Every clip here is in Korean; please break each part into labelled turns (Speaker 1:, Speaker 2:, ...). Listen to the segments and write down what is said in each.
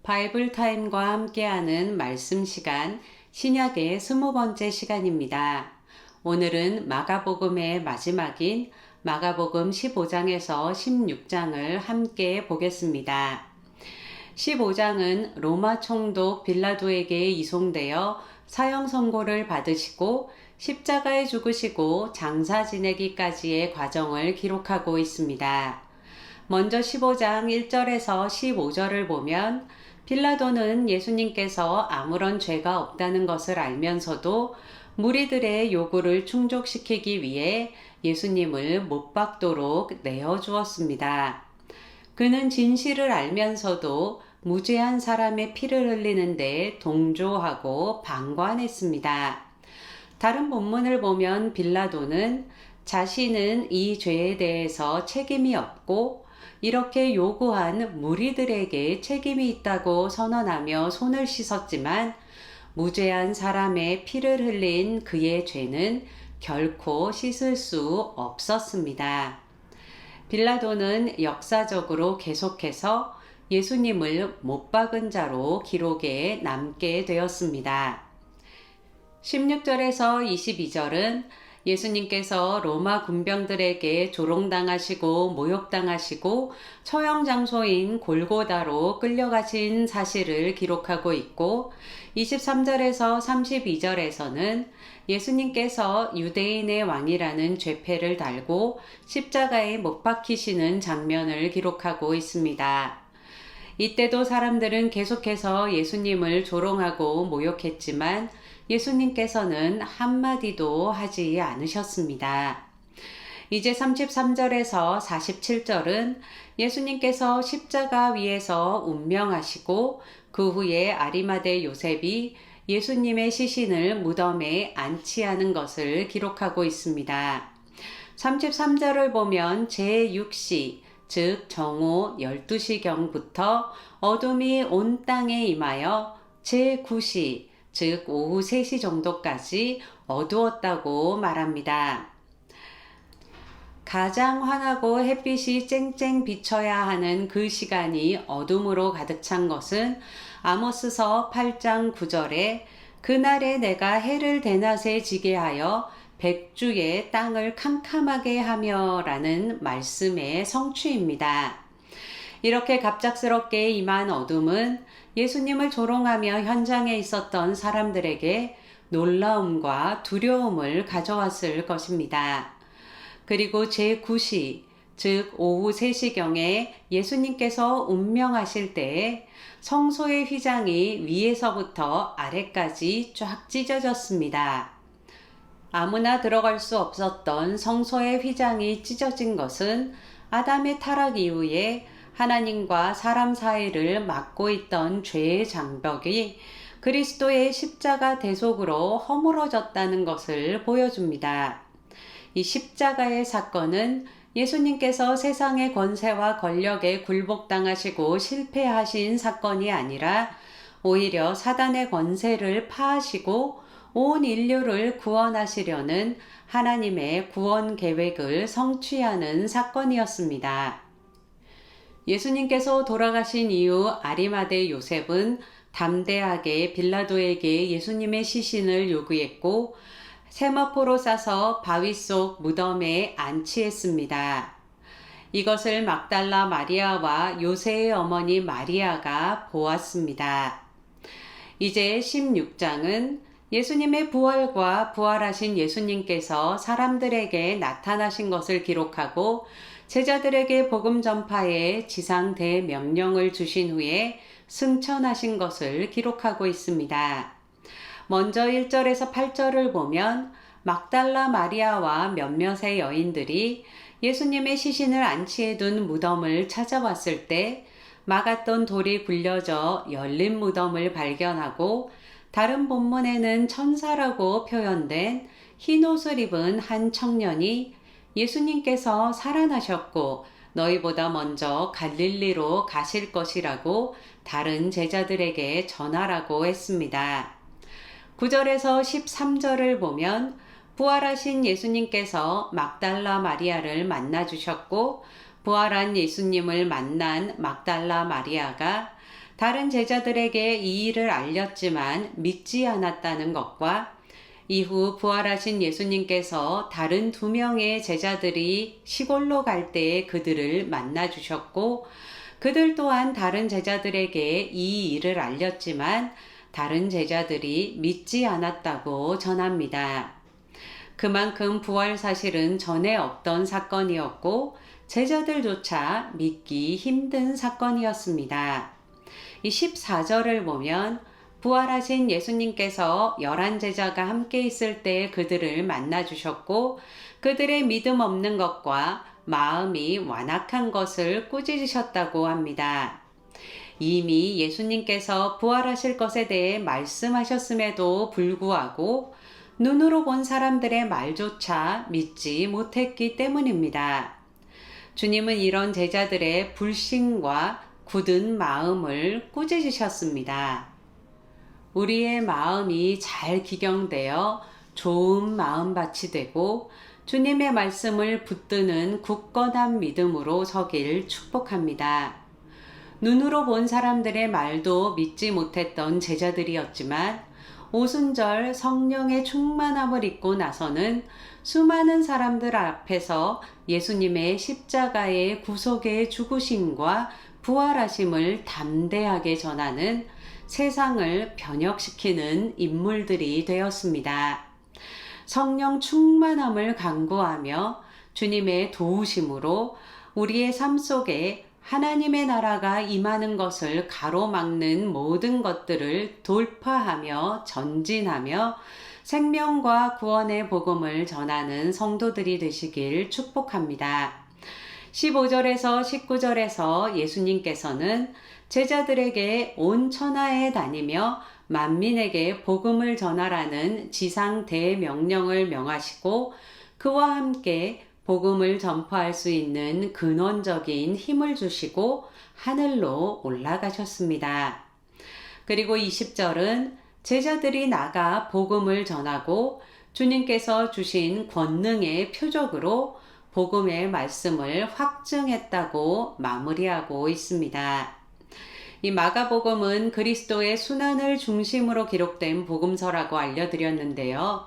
Speaker 1: 바이블 타임과 함께하는 말씀 시간, 신약의 20번째 시간입니다. 오늘은 마가복음의 마지막인 마가복음 15장에서 16장을 함께 보겠습니다. 15장은 로마 총독 빌라도에게 이송되어 사형 선고를 받으시고 십자가에 죽으시고 장사 지내기까지의 과정을 기록하고 있습니다. 먼저 15장 1절에서 15절을 보면 빌라도는 예수님께서 아무런 죄가 없다는 것을 알면서도 무리들의 요구를 충족시키기 위해 예수님을 못 박도록 내어주었습니다. 그는 진실을 알면서도 무죄한 사람의 피를 흘리는데 동조하고 방관했습니다. 다른 본문을 보면 빌라도는 자신은 이 죄에 대해서 책임이 없고 이렇게 요구한 무리들에게 책임이 있다고 선언하며 손을 씻었지만 무죄한 사람의 피를 흘린 그의 죄는 결코 씻을 수 없었습니다. 빌라도는 역사적으로 계속해서 예수님을 못 박은 자로 기록에 남게 되었습니다. 16절에서 22절은 예수님께서 로마 군병들에게 조롱당하시고 모욕당하시고 처형 장소인 골고다로 끌려가신 사실을 기록하고 있고 23절에서 32절에서는 예수님께서 유대인의 왕이라는 죄패를 달고 십자가에 못 박히시는 장면을 기록하고 있습니다. 이때도 사람들은 계속해서 예수님을 조롱하고 모욕했지만 예수님께서는 한마디도 하지 않으셨습니다. 이제 33절에서 47절은 예수님께서 십자가 위에서 운명하시고 그 후에 아리마대 요셉이 예수님의 시신을 무덤에 안치하는 것을 기록하고 있습니다. 33절을 보면 제6시, 즉 정오 12시경부터 어둠이 온 땅에 임하여 제9시, 즉 오후 3시 정도까지 어두웠다고 말합니다. 가장 환하고 햇빛이 쨍쨍 비쳐야 하는 그 시간이 어둠으로 가득 찬 것은 아모스서 8장 9절에 그날에 내가 해를 대낮에 지게 하여 백주의 땅을 캄캄하게 하며 라는 말씀의 성취입니다. 이렇게 갑작스럽게 임한 어둠은 예수님을 조롱하며 현장에 있었던 사람들에게 놀라움과 두려움을 가져왔을 것입니다. 그리고 제9시, 즉 오후 3시경에 예수님께서 운명하실 때에 성소의 휘장이 위에서부터 아래까지 쫙 찢어졌습니다. 아무나 들어갈 수 없었던 성소의 휘장이 찢어진 것은 아담의 타락 이후에 하나님과 사람 사이를 막고 있던 죄의 장벽이 그리스도의 십자가 대속으로 허물어졌다는 것을 보여줍니다. 이 십자가의 사건은 예수님께서 세상의 권세와 권력에 굴복당하시고 실패하신 사건이 아니라 오히려 사단의 권세를 파하시고 온 인류를 구원하시려는 하나님의 구원 계획을 성취하는 사건이었습니다. 예수님께서 돌아가신 이후 아리마대 요셉은 담대하게 빌라도에게 예수님의 시신을 요구했고 세마포로 싸서 바위 속 무덤에 안치했습니다. 이것을 막달라 마리아와 요새의 어머니 마리아가 보았습니다. 이제 16장은 예수님의 부활과 부활하신 예수님께서 사람들에게 나타나신 것을 기록하고 제자들에게 복음 전파에 지상 대명령을 주신 후에 승천하신 것을 기록하고 있습니다. 먼저 1절에서 8절을 보면 막달라 마리아와 몇몇의 여인들이 예수님의 시신을 안치해둔 무덤을 찾아왔을 때 막았던 돌이 굴려져 열린 무덤을 발견하고 다른 본문에는 천사라고 표현된 흰 옷을 입은 한 청년이 예수님께서 살아나셨고 너희보다 먼저 갈릴리로 가실 것이라고 다른 제자들에게 전하라고 했습니다. 9절에서 13절을 보면 부활하신 예수님께서 막달라 마리아를 만나 주셨고 부활한 예수님을 만난 막달라 마리아가 다른 제자들에게 이 일을 알렸지만 믿지 않았다는 것과 이후 부활하신 예수님께서 다른 2명의 제자들이 시골로 갈 때에 그들을 만나 주셨고 그들 또한 다른 제자들에게 이 일을 알렸지만 다른 제자들이 믿지 않았다고 전합니다. 그만큼 부활 사실은 전에 없던 사건이었고 제자들조차 믿기 힘든 사건이었습니다. 이 14절을 보면 부활하신 예수님께서 11제자가 함께 있을 때 그들을 만나 주셨고 그들의 믿음 없는 것과 마음이 완악한 것을 꾸짖으셨다고 합니다. 이미 예수님께서 부활하실 것에 대해 말씀하셨음에도 불구하고 눈으로 본 사람들의 말조차 믿지 못했기 때문입니다. 주님은 이런 제자들의 불신과 굳은 마음을 꾸짖으셨습니다. 우리의 마음이 잘 기경되어 좋은 마음밭이 되고 주님의 말씀을 붙드는 굳건한 믿음으로 서길 축복합니다. 눈으로 본 사람들의 말도 믿지 못했던 제자들이었지만 오순절 성령의 충만함을 입고 나서는 수많은 사람들 앞에서 예수님의 십자가의 구속의 죽으심과 부활하심을 담대하게 전하는 세상을 변혁시키는 인물들이 되었습니다. 성령 충만함을 간구하며 주님의 도우심으로 우리의 삶 속에 하나님의 나라가 임하는 것을 가로막는 모든 것들을 돌파하며 전진하며 생명과 구원의 복음을 전하는 성도들이 되시길 축복합니다. 15절에서 19절에서 예수님께서는 제자들에게 온 천하에 다니며 만민에게 복음을 전하라는 지상 대명령을 명하시고 그와 함께 복음을 전파할 수 있는 근원적인 힘을 주시고 하늘로 올라가셨습니다. 그리고 20절은 제자들이 나가 복음을 전하고 주님께서 주신 권능의 표적으로 복음의 말씀을 확증했다고 마무리하고 있습니다. 이 마가복음은 그리스도의 순환을 중심으로 기록된 복음서라고 알려드렸는데요.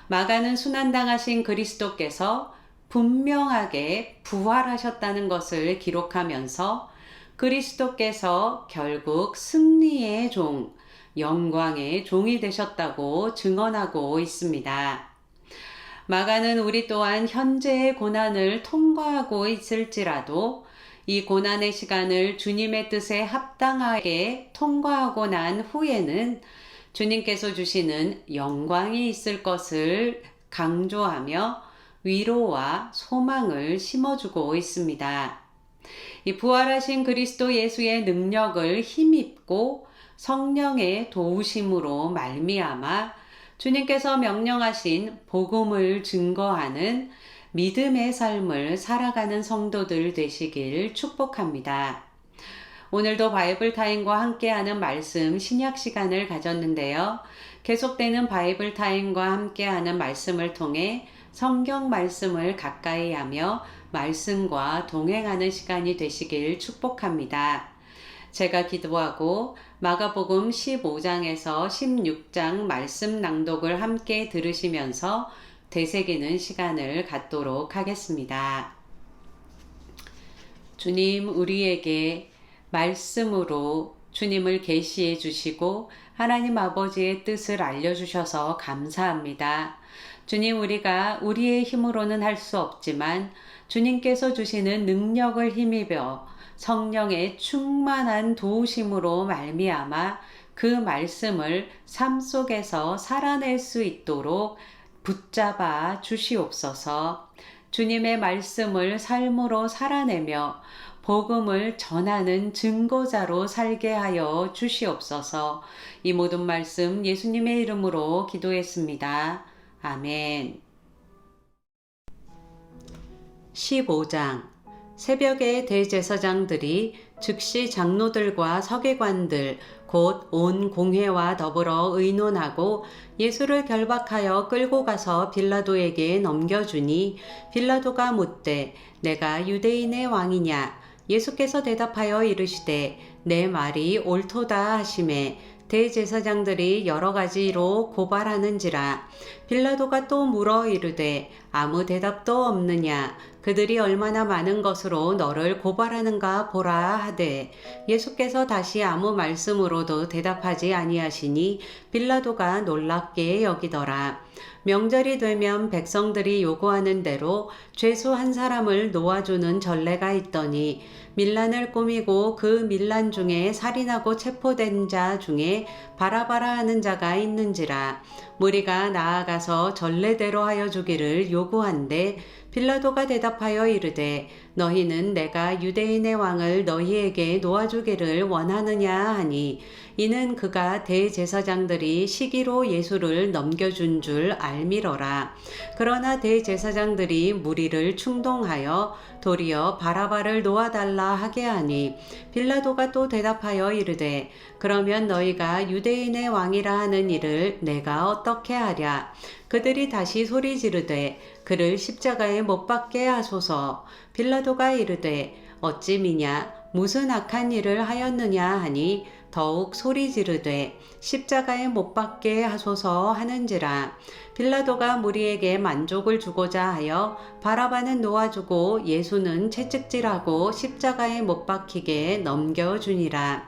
Speaker 1: 마가는 순환당하신 그리스도께서 분명하게 부활하셨다는 것을 기록하면서 그리스도께서 결국 승리의 종, 영광의 종이 되셨다고 증언하고 있습니다. 마가는 우리 또한 현재의 고난을 통과하고 있을지라도 이 고난의 시간을 주님의 뜻에 합당하게 통과하고 난 후에는 주님께서 주시는 영광이 있을 것을 강조하며 위로와 소망을 심어주고 있습니다. 이 부활하신 그리스도 예수의 능력을 힘입고 성령의 도우심으로 말미암아 주님께서 명령하신 복음을 증거하는 믿음의 삶을 살아가는 성도들 되시길 축복합니다. 오늘도 바이블 타임과 함께하는 말씀 신약 시간을 가졌는데요. 계속되는 바이블 타임과 함께하는 말씀을 통해 성경 말씀을 가까이 하며 말씀과 동행하는 시간이 되시길 축복합니다. 제가 기도하고 마가복음 15장에서 16장 말씀 낭독을 함께 들으시면서 되새기는 시간을 갖도록 하겠습니다. 주님, 우리에게 말씀으로 주님을 계시해 주시고 하나님 아버지의 뜻을 알려주셔서 감사합니다. 주님, 우리가 우리의 힘으로는 할 수 없지만 주님께서 주시는 능력을 힘입어 성령의 충만한 도우심으로 말미암아 그 말씀을 삶 속에서 살아낼 수 있도록 붙잡아 주시옵소서. 주님의 말씀을 삶으로 살아내며 복음을 전하는 증거자로 살게 하여 주시옵소서. 이 모든 말씀 예수님의 이름으로 기도했습니다. 아멘. 15장 새벽에 대제사장들이 즉시 장로들과 서기관들 곧 온 공회와 더불어 의논하고 예수를 결박하여 끌고 가서 빌라도에게 넘겨주니 빌라도가 묻되 내가 유대인의 왕이냐 예수께서 대답하여 이르시되 내 말이 옳도다 하시매 대제사장들이 여러 가지로 고발하는지라. 빌라도가 또 물어 이르되 아무 대답도 없느냐? 그들이 얼마나 많은 것으로 너를 고발하는가 보라 하되 예수께서 다시 아무 말씀으로도 대답하지 아니하시니 빌라도가 놀랍게 여기더라. 명절이 되면 백성들이 요구하는 대로 죄수 한 사람을 놓아주는 전례가 있더니 밀란을 꾸미고 그 밀란 중에 살인하고 체포된 자 중에 바라바라 하는 자가 있는지라. 무리가 나아가서 전례대로 하여 주기를 요구한데 빌라도가 대답하여 이르되 너희는 내가 유대인의 왕을 너희에게 놓아주기를 원하느냐 하니 이는 그가 대제사장들이 시기로 예수를 넘겨준 줄 알미러라. 그러나 대제사장들이 무리를 충동하여 도리어 바라바를 놓아달라 하게 하니 빌라도가 또 대답하여 이르되 그러면 너희가 유대인의 왕이라 하는 이를 내가 어떻게 하랴? 그들이 다시 소리 지르되 그를 십자가에 못 박게 하소서. 빌라도가 이르되 어찌 미냐? 무슨 악한 일을 하였느냐 하니 더욱 소리 지르되 십자가에 못 박게 하소서 하는지라. 빌라도가 무리에게 만족을 주고자 하여 바라바는 놓아주고 예수는 채찍질하고 십자가에 못 박히게 넘겨주니라.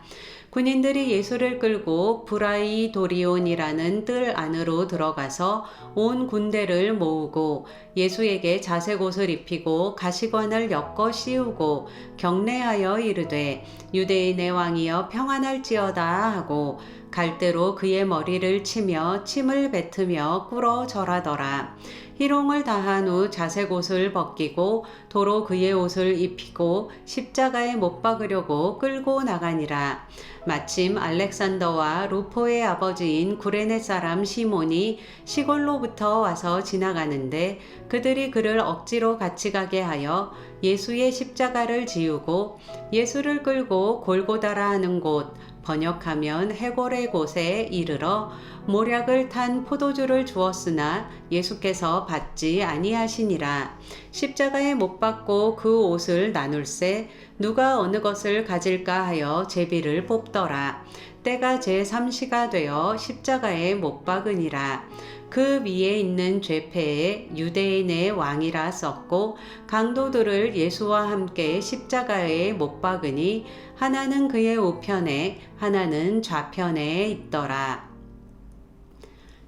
Speaker 1: 군인들이 예수를 끌고 브라이도리온이라는 뜰 안으로 들어가서 온 군대를 모으고 예수에게 자색 옷을 입히고 가시관을 엮어 씌우고 경례하여 이르되 유대인의 왕이여 평안할지어다 하고 갈대로 그의 머리를 치며 침을 뱉으며 꿇어 절하더라. 희롱을 다한 후 자색 옷을 벗기고 도로 그의 옷을 입히고 십자가에 못 박으려고 끌고 나가니라. 마침 알렉산더와 루포의 아버지인 구레네 사람 시몬이 시골로부터 와서 지나가는데 그들이 그를 억지로 같이 가게 하여 예수의 십자가를 지우고 예수를 끌고 골고다라 하는 곳 번역하면 해골의 곳에 이르러 모략을 탄 포도주를 주었으나 예수께서 받지 아니하시니라. 십자가에 못 박고 그 옷을 나눌세 누가 어느 것을 가질까 하여 제비를 뽑더라. 때가 제3시가 되어 십자가에 못 박으니라. 그 위에 있는 죄패에 유대인의 왕이라 썼고 강도들을 예수와 함께 십자가에 못 박으니 하나는 그의 우편에 하나는 좌편에 있더라.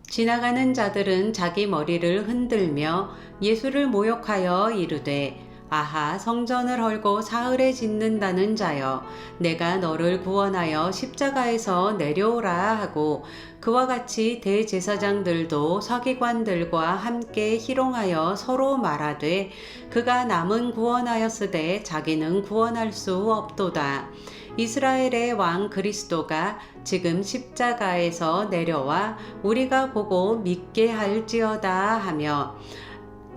Speaker 1: 지나가는 자들은 자기 머리를 흔들며 예수를 모욕하여 이르되 아하 성전을 헐고 사흘에 짓는다는 자여 내가 너를 구원하여 십자가에서 내려오라 하고 그와 같이 대제사장들도 서기관들과 함께 희롱하여 서로 말하되 그가 남은 구원하였으되 자기는 구원할 수 없도다. 이스라엘의 왕 그리스도가 지금 십자가에서 내려와 우리가 보고 믿게 할지어다 하며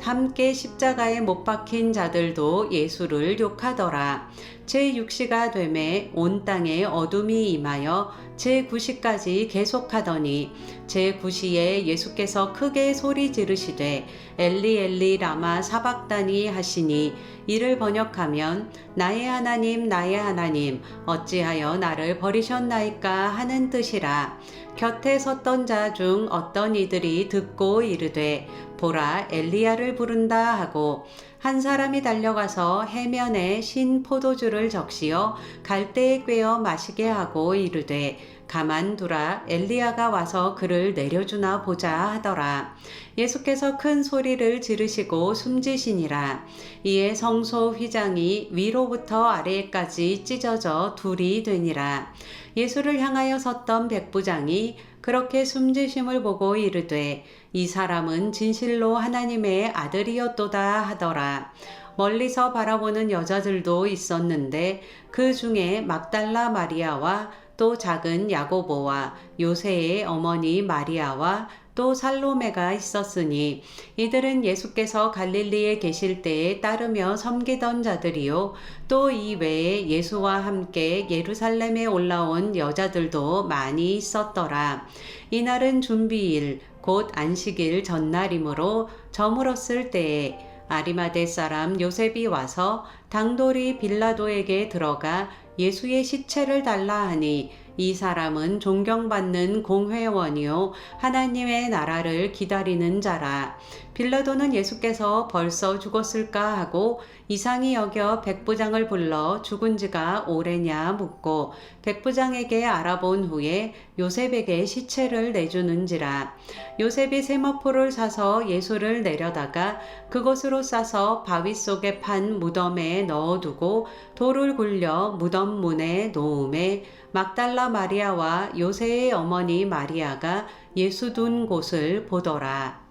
Speaker 1: 함께 십자가에 못 박힌 자들도 예수를 욕하더라. 제6시가 되매 온 땅에 어둠이 임하여 제9시까지 계속하더니 제9시에 예수께서 크게 소리 지르시되 엘리 엘리 라마 사박다니 하시니 이를 번역하면 나의 하나님 어찌하여 나를 버리셨나이까 하는 뜻이라. 곁에 섰던 자 중 어떤 이들이 듣고 이르되 보라 엘리야를 부른다 하고 한 사람이 달려가서 해면에 신 포도주를 적시어 갈대에 꿰어 마시게 하고 이르되 가만두라 엘리야가 와서 그를 내려주나 보자 하더라. 예수께서 큰 소리를 지르시고 숨지시니라. 이에 성소 휘장이 위로부터 아래까지 찢어져 둘이 되니라. 예수를 향하여 섰던 백부장이 그렇게 숨지심을 보고 이르되 이 사람은 진실로 하나님의 아들이었도다 하더라. 멀리서 바라보는 여자들도 있었는데 그 중에 막달라 마리아와 또 작은 야고보와 요새의 어머니 마리아와 또 살로메가 있었으니 이들은 예수께서 갈릴리에 계실 때에 따르며 섬기던 자들이요 또 이 외에 예수와 함께 예루살렘에 올라온 여자들도 많이 있었더라. 이날은 준비일 곧 안식일 전날이므로 저물었을 때에 아리마대 사람 요셉이 와서 당돌이 빌라도에게 들어가 예수의 시체를 달라 하니 이 사람은 존경받는 공회원이요 하나님의 나라를 기다리는 자라. 빌라도는 예수께서 벌써 죽었을까 하고 이상히 여겨 백부장을 불러 죽은 지가 오래냐 묻고 백부장에게 알아본 후에 요셉에게 시체를 내주는지라. 요셉이 세마포를 사서 예수를 내려다가 그것으로 싸서 바위 속에 판 무덤에 넣어두고 돌을 굴려 무덤 문에 놓음에 막달라 마리아와 요새의 어머니 마리아가 예수 둔 곳을 보더라.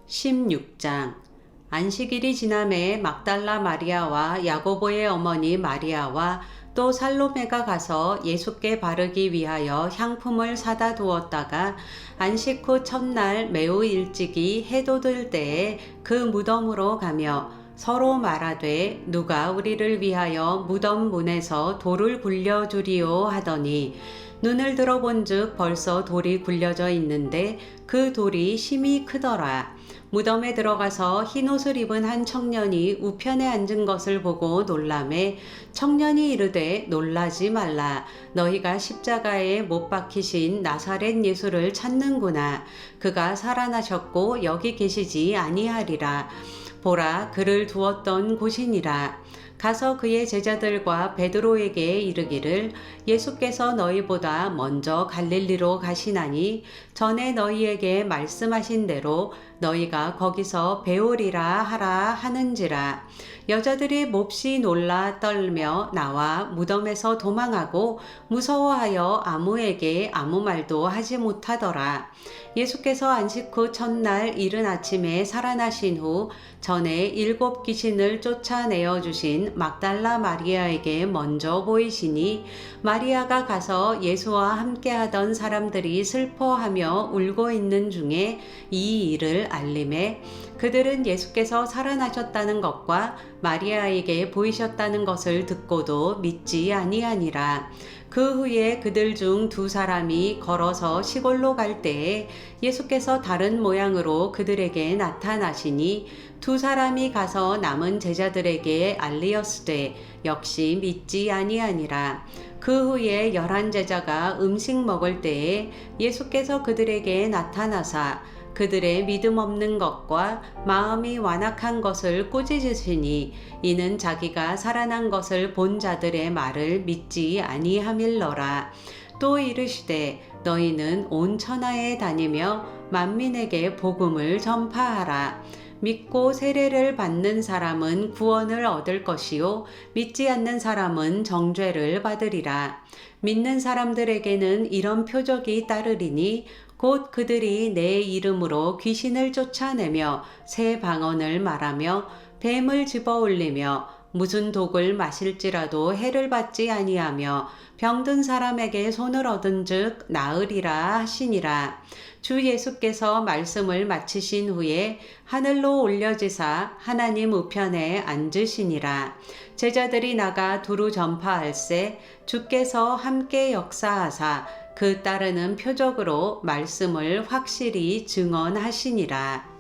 Speaker 1: 16장. 안식일이 지남에 막달라 마리아와 야고보의 어머니 마리아와 또 살로메가 가서 예수께 바르기 위하여 향품을 사다 두었다가 안식 후 첫날 매우 일찍이 해도 들 때에 그 무덤으로 가며 서로 말하되 누가 우리를 위하여 무덤 문에서 돌을 굴려주리오 하더니 눈을 들어본즉 벌써 돌이 굴려져 있는데 그 돌이 심히 크더라. 무덤에 들어가서 흰옷을 입은 한 청년이 우편에 앉은 것을 보고 놀라매 청년이 이르되 놀라지 말라. 너희가 십자가에 못 박히신 나사렛 예수를 찾는구나. 그가 살아나셨고 여기 계시지 아니하리라. 보라, 그를 두었던 곳이니라. 가서 그의 제자들과 베드로에게 이르기를 예수께서 너희보다 먼저 갈릴리로 가시나니 전에 너희에게 말씀하신 대로 너희가 거기서 배우리라 하라 하는지라. 여자들이 몹시 놀라 떨며 나와 무덤에서 도망하고 무서워하여 아무에게 아무 말도 하지 못하더라. 예수께서 안식 후 첫날 이른 아침에 살아나신 후 전에 7 귀신을 쫓아내어 주신 막달라 마리아에게 먼저 보이시니 마리아가 가서 예수와 함께하던 사람들이 슬퍼하며 울고 있는 중에 이 일을 알림해 그들은 예수께서 살아나셨다는 것과 마리아에게 보이셨다는 것을 듣고도 믿지 아니하니라. 그 후에 그들 중 2 사람이 걸어서 시골로 갈 때에 예수께서 다른 모양으로 그들에게 나타나시니 2 사람이 가서 남은 제자들에게 알리었으되 역시 믿지 아니하니라. 그 후에 11 제자가 음식 먹을 때에 예수께서 그들에게 나타나사 그들의 믿음 없는 것과 마음이 완악한 것을 꾸짖으시니 이는 자기가 살아난 것을 본 자들의 말을 믿지 아니함일러라. 또 이르시되 너희는 온 천하에 다니며 만민에게 복음을 전파하라. 믿고 세례를 받는 사람은 구원을 얻을 것이요 믿지 않는 사람은 정죄를 받으리라. 믿는 사람들에게는 이런 표적이 따르리니 곧 그들이 내 이름으로 귀신을 쫓아내며 새 방언을 말하며 뱀을 집어올리며 무슨 독을 마실지라도 해를 받지 아니하며 병든 사람에게 손을 얻은즉 나으리라 하시니라. 주 예수께서 말씀을 마치신 후에 하늘로 올려지사 하나님 우편에 앉으시니라. 제자들이 나가 두루 전파할세 주께서 함께 역사하사 그 따르는 표적으로 말씀을 확실히 증언하시니라.